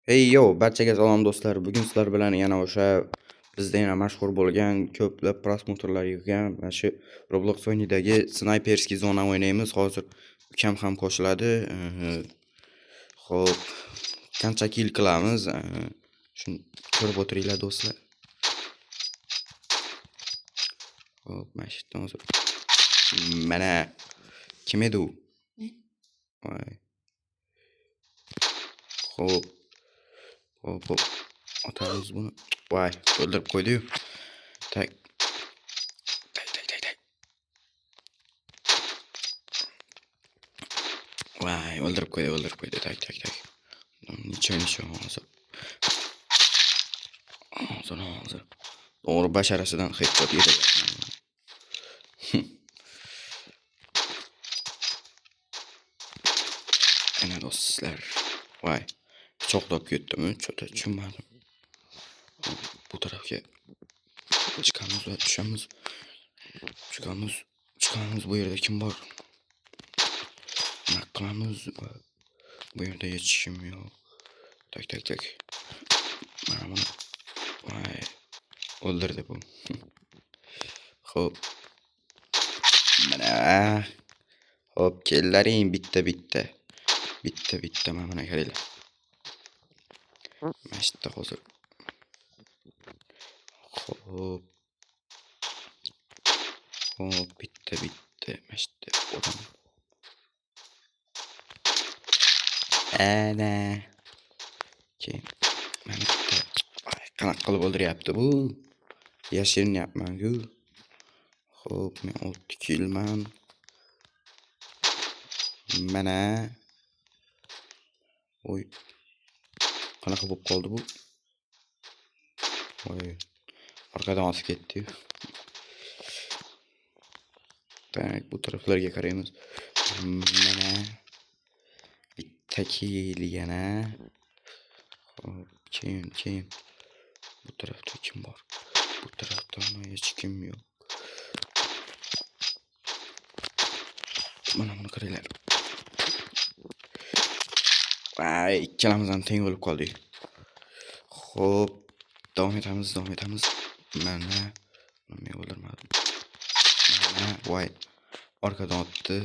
Hey yo, barchaga salom do'stlar. Bugun sizlar bilan yana o'sha bizda yana mashhur bo'lgan, ko'plab prosmotrlar yig'gan mana shu Roblox o'yinidagi snayperskiy zona o'ynaymiz. Hozir ukam ham qo'shiladi. Xo'p, qancha kill qilamiz? Shuni ko'rib o'tiringlar do'stlar. Xo'p, mana shu yerdan hozir mana kim edi u? Voy. Xo'p. Hop. Atamiz buni. Voy, o'ldirib qo'ydi-yu. Tak. Voy, o'ldirib qo'ydi. Tak. Necha hozir. Hozir. To'g'ri basharasidan headshot yedi. Ana do'stlar. Voy. Pichoqlab ketdimi? Cho'ta tushunmadim. Bu tarafga chiqamiz va tushamiz. Chiqamiz. Bu yerda kim bor? Nima qilamiz? Bu yerda hech kim yo'q. Tak. Mana buni. Voy. O'ldirdi bu. Xo'p. Mana. Xo'p, kellaring bitta. Mana qaranglar. Mana shu yerda hozir. Xo'p, bitta. Mana shu yerda odam. Ana. Keyin mana bitta. Qanaqa qilib o'ldiryapti bu? Yashirinyapman-ku. Xo'p, men 6 killman. Mana. Oy. Qanaqa bo'lib qoldi bu? Voy. Orqadan osib ketdi. Tak, bu taraflarga qaraymiz. Mana. Bitta kill yana. Xo'p, keyin. Bu tarafda kim bor? Bu tarafda hech kim yo'q. Mana buni qaranglar. Voy, ikkalamiz ham teng bo'lib qoldik. Xo'p, davom etamiz. Mana men o'ldirmadim. Mana, voy. Orqadan otdi.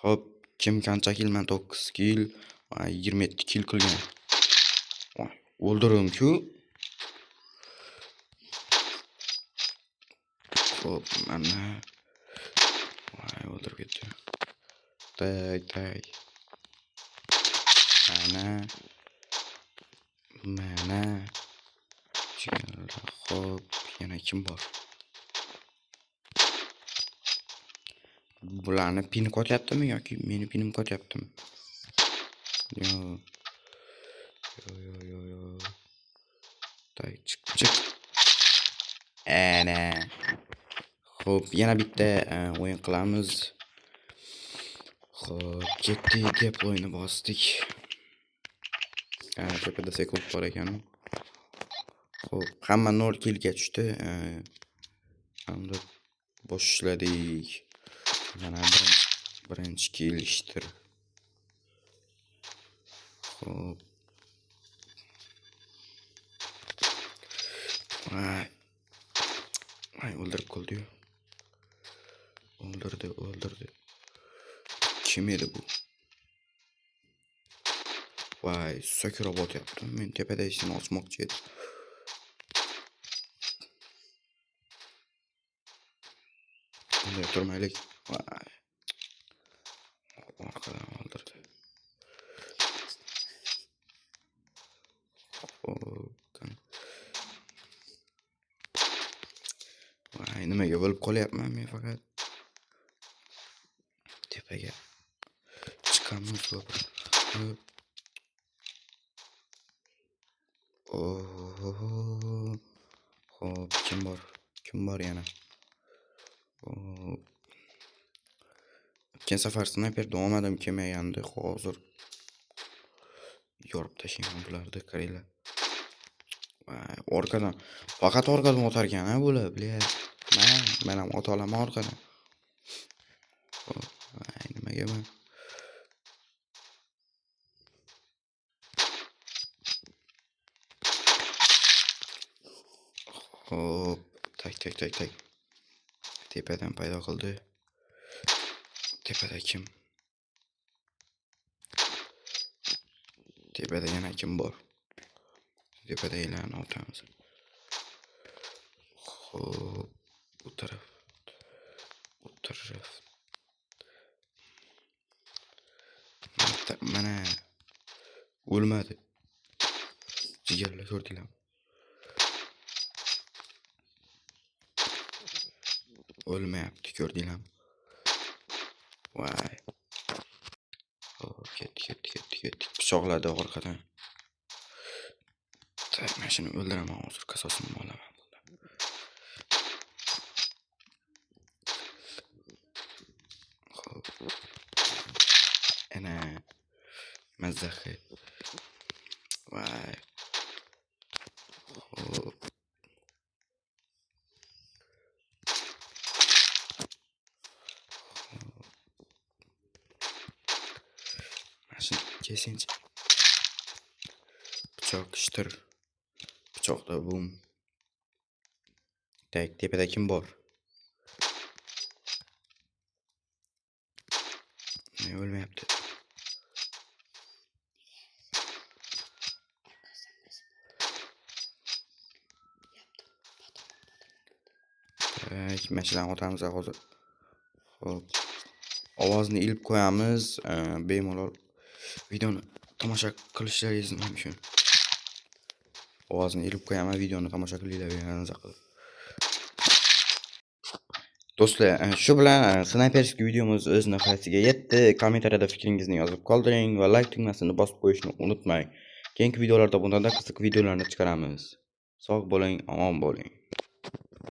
Xo'p, kim qancha kill? Men 9 kill, 27 kill qilgan. Voy, o'ldirdim-ku. Xo'p, mana. Voy, o'ldirib ketdi. Tak. Mana. Xo'p, yana kim bor? Bularni pini qo'yaptimi yoki meni pinim qo'yaptimi? Yo. Tak, chiq. Ana. Xo'p, yana bitta o'yin qilamiz. Xo'p, ketdik deb o'yinni bosdik. Tepada sekund bor ekan. Xo'p, hamma 0 killga tushdi. Hamda boshladik. Mana birinchi kill ishtir. Xo'p. Voy, o'ldirib qoldi-yu. O'ldirdi. Kim edi bu? Voy, so'kirib o'tyapti. Men tepada ishini osmoqchi edim. Bunday turmaylik. Voy. Orqadan o'ldirdi. Voy, nimaga bo'lib qolyapman men faqat. Tepaga chiqamiz. Xo'p, kim bor yana? O'tgan safar snayperda olmadim, kelmagandi. Hozir yorib tashlayman bularni, qaranglar. Orqadan, faqat orqadan o'tar ekan-a bular, bilyapsiz. Men ham ota olaman orqadan. Nimaga men? Hop. Tak. Tepadan paydo qildi. Tepada kim? Tepada yana kim bor? Tepada ilarni otamiz. Hop. Bu taraf. Mana o'lmadi. Jigarlar ko'rdinglarmi? O'lmayapti, ko'rdinglarmi? Voy. Hop, ketdi. Pichoqladi orqadan. Tak, men shuni o'ldiraman hozir, qasosini olaman. Hop. Ana mazzaxi. Voy. Hop. Mashina kesinchi. Pichoq ishtir. Pichoqda bum. Tak, tepada kim bor? Ne o'lmayapti. Tak, mashinani otamiz hozir. Hop. Ovozni ilib qo'yamiz. Bemalol videoni tomosha qilishlaringiz mumkin. Ovozni ilib qo'yaman, videoni tomosha qilishlaringizni qilib. Do'stlar, shu bilan snayperskiy videomiz o'z nihoyasiga yetdi. Kommentariyada fikringizni yozib qoldiring va like tugmasini bosib qo'yishni unutmang. Keyingi videolarda bundan qiziq videolarni chiqaramiz. Sog' bo'ling, omon bo'ling.